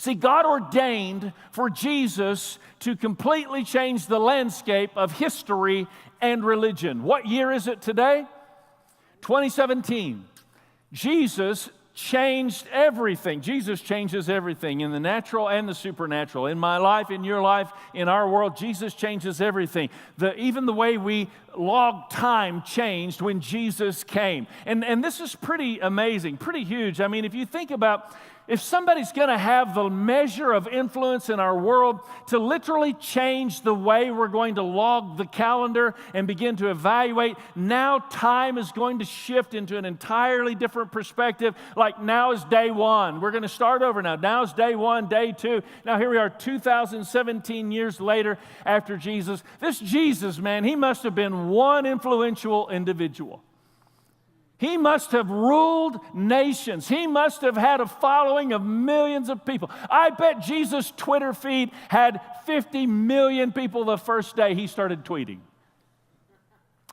See, God ordained for Jesus to completely change the landscape of history and religion. What year is it today? 2017. Jesus changed everything. Jesus changes everything in the natural and the supernatural. In my life, in your life, in our world, Jesus changes everything. Even the way we log time changed when Jesus came. And this is pretty amazing, pretty huge. I mean, if you think about, if somebody's going to have the measure of influence in our world to literally change the way we're going to log the calendar and begin to evaluate, now time is going to shift into an entirely different perspective. Like now is day one. We're going to start over now. Now is day one, day two. Now here we are 2017 years later after Jesus. This Jesus, man, he must have been one influential individual. He must have ruled nations. He must have had a following of millions of people. I bet Jesus' Twitter feed had 50 million people the first day he started tweeting.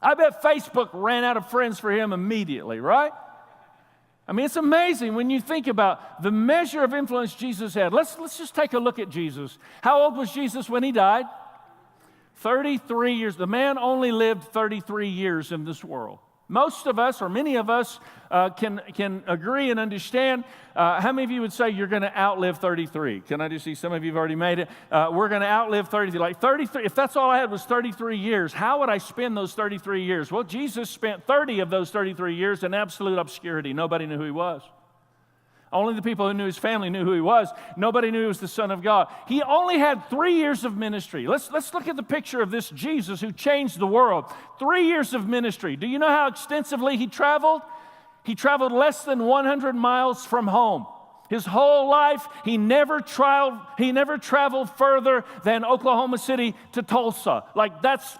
I bet Facebook ran out of friends for him immediately, right? I mean, it's amazing when you think about the measure of influence Jesus had. Let's just take a look at Jesus. How old was Jesus when he died? 33 years. The man only lived 33 years in this world. Most of us, or many of us, can agree and understand. How many of you would say you're going to outlive 33? Can I just see some of you have already made it? We're going to outlive 33. Like 33, if that's all I had was 33 years, how would I spend those 33 years? Well, Jesus spent 30 of those 33 years in absolute obscurity. Nobody knew who he was. Only the people who knew his family knew who he was. Nobody knew he was the Son of God. He only had 3 years of ministry. Let's look at the picture of this Jesus who changed the world. 3 years of ministry. Do you know how extensively he traveled? He traveled less than 100 miles from home. His whole life, he never traveled further than Oklahoma City to Tulsa. Like that's,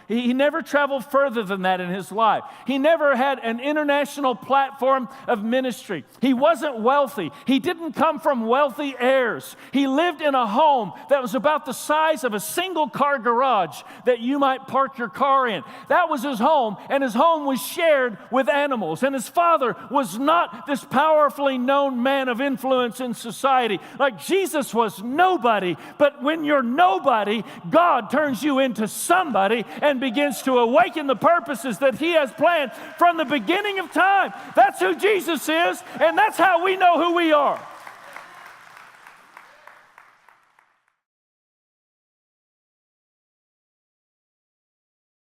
he never traveled further than that in his life. He never had an international platform of ministry. He wasn't wealthy. He didn't come from wealthy heirs. He lived in a home that was about the size of a single car garage that you might park your car in. That was his home, and his home was shared with animals. And his father was not this powerfully known man of influence in society. Like Jesus was nobody, but when you're nobody, God turns you into somebody and begins to awaken the purposes that he has planned from the beginning of time. That's who Jesus is, and that's how we know who we are.